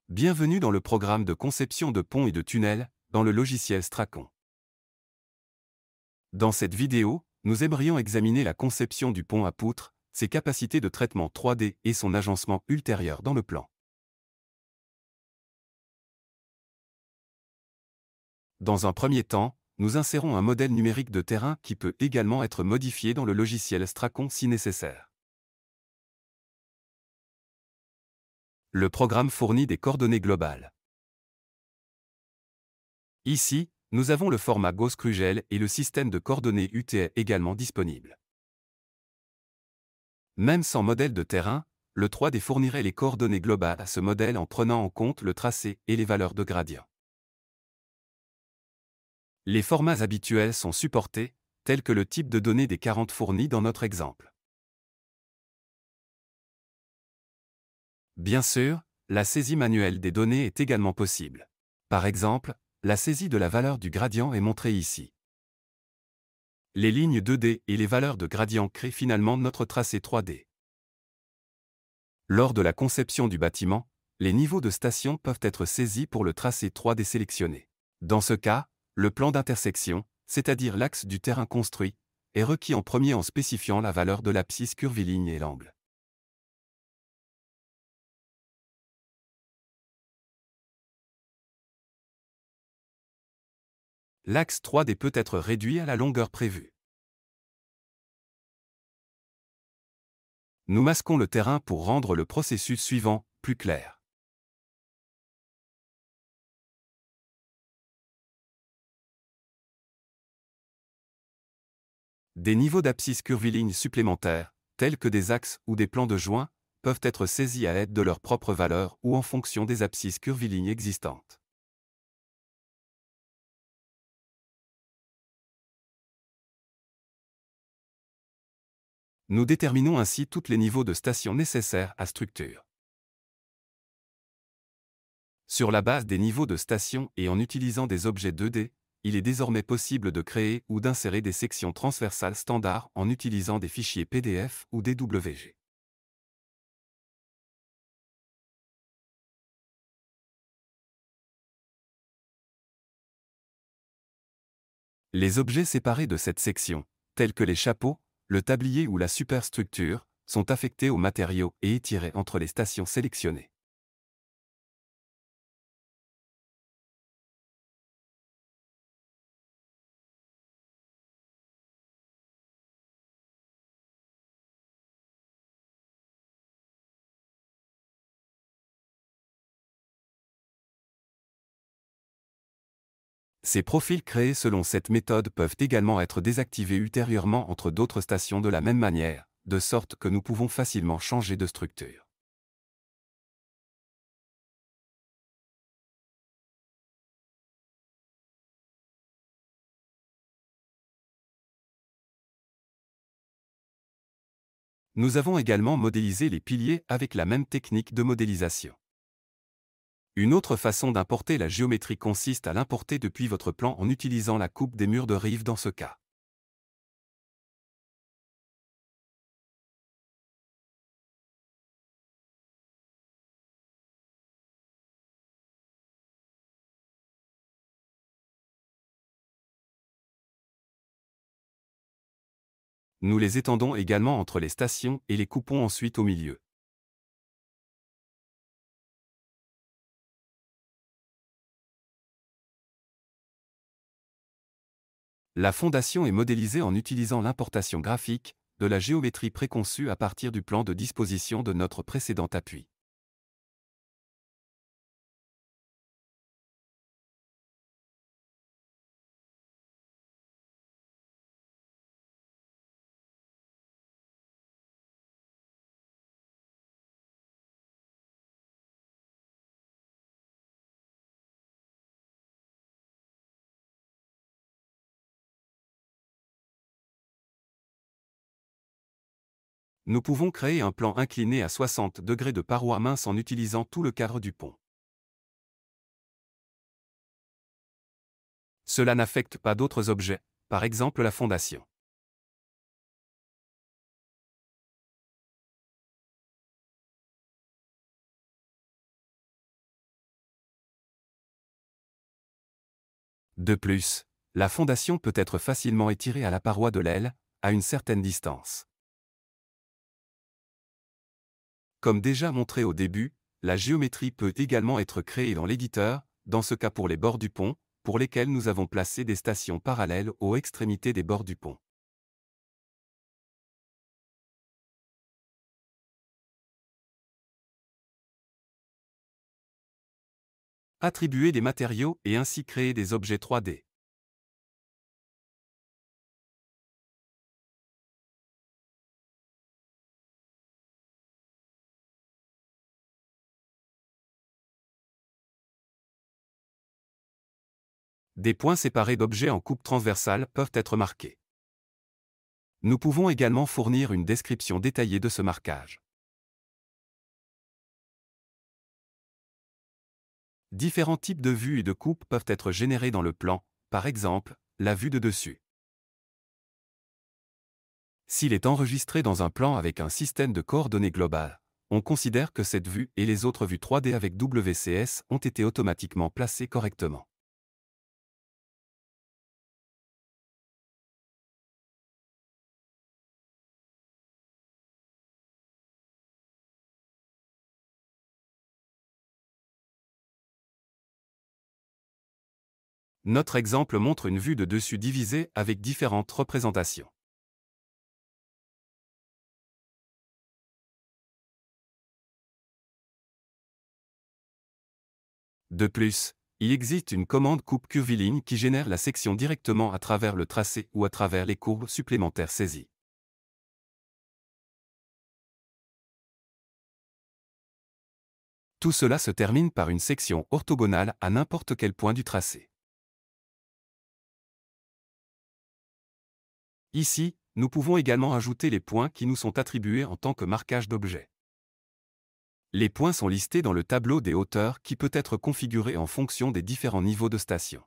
Bienvenue dans le programme de conception de ponts et de tunnels, dans le logiciel Stracon. Dans cette vidéo, nous aimerions examiner la conception du pont à poutres, ses capacités de traitement 3D et son agencement ultérieur dans le plan. Dans un premier temps, nous insérons un modèle numérique de terrain qui peut également être modifié dans le logiciel Stracon si nécessaire. Le programme fournit des coordonnées globales. Ici, nous avons le format Gauss-Krugel et le système de coordonnées UTE également disponible. Même sans modèle de terrain, le 3D fournirait les coordonnées globales à ce modèle en prenant en compte le tracé et les valeurs de gradient. Les formats habituels sont supportés, tels que le type de données des 40 fournis dans notre exemple. Bien sûr, la saisie manuelle des données est également possible. Par exemple, la saisie de la valeur du gradient est montrée ici. Les lignes 2D et les valeurs de gradient créent finalement notre tracé 3D. Lors de la conception du bâtiment, les niveaux de station peuvent être saisis pour le tracé 3D sélectionné. Dans ce cas, le plan d'intersection, c'est-à-dire l'axe du terrain construit, est requis en premier en spécifiant la valeur de l'abscisse curviligne et l'angle. L'axe 3D peut être réduit à la longueur prévue. Nous masquons le terrain pour rendre le processus suivant plus clair. Des niveaux d'abscisse curviligne supplémentaires, tels que des axes ou des plans de joints, peuvent être saisis à l'aide de leur propre valeur ou en fonction des abscisses curvilignes existantes. Nous déterminons ainsi tous les niveaux de station nécessaires à structure. Sur la base des niveaux de station et en utilisant des objets 2D, il est désormais possible de créer ou d'insérer des sections transversales standards en utilisant des fichiers PDF ou DWG. Les objets séparés de cette section, tels que les chapeaux, le tablier ou la superstructure, sont affectés aux matériaux et étirés entre les stations sélectionnées. Ces profils créés selon cette méthode peuvent également être désactivés ultérieurement entre d'autres stations de la même manière, de sorte que nous pouvons facilement changer de structure. Nous avons également modélisé les piliers avec la même technique de modélisation. Une autre façon d'importer la géométrie consiste à l'importer depuis votre plan en utilisant la coupe des murs de rive dans ce cas. Nous les étendons également entre les stations et les coupons ensuite au milieu. La fondation est modélisée en utilisant l'importation graphique de la géométrie préconçue à partir du plan de disposition de notre précédent appui. Nous pouvons créer un plan incliné à 60 degrés de parois minces en utilisant tout le cadre du pont. Cela n'affecte pas d'autres objets, par exemple la fondation. De plus, la fondation peut être facilement étirée à la paroi de l'aile, à une certaine distance. Comme déjà montré au début, la géométrie peut également être créée dans l'éditeur, dans ce cas pour les bords du pont, pour lesquels nous avons placé des stations parallèles aux extrémités des bords du pont. Attribuer des matériaux et ainsi créer des objets 3D. Des points séparés d'objets en coupe transversale peuvent être marqués. Nous pouvons également fournir une description détaillée de ce marquage. Différents types de vues et de coupes peuvent être générés dans le plan, par exemple, la vue de dessus. S'il est enregistré dans un plan avec un système de coordonnées globales, on considère que cette vue et les autres vues 3D avec WCS ont été automatiquement placées correctement. Notre exemple montre une vue de dessus divisée avec différentes représentations. De plus, il existe une commande coupe curviligne qui génère la section directement à travers le tracé ou à travers les courbes supplémentaires saisies. Tout cela se termine par une section orthogonale à n'importe quel point du tracé. Ici, nous pouvons également ajouter les points qui nous sont attribués en tant que marquage d'objet. Les points sont listés dans le tableau des hauteurs qui peut être configuré en fonction des différents niveaux de station.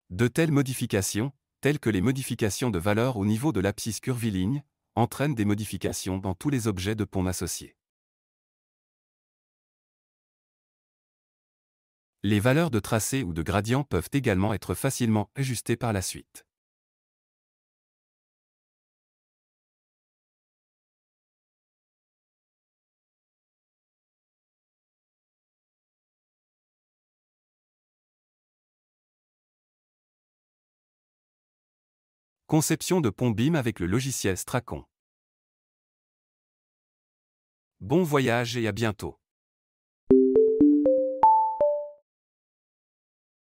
De telles modifications, telles que les modifications de valeur au niveau de l'abscisse curviligne, entraînent des modifications dans tous les objets de pont associés. Les valeurs de tracé ou de gradient peuvent également être facilement ajustées par la suite. Conception de pont BIM avec le logiciel Stracon. Bon voyage et à bientôt.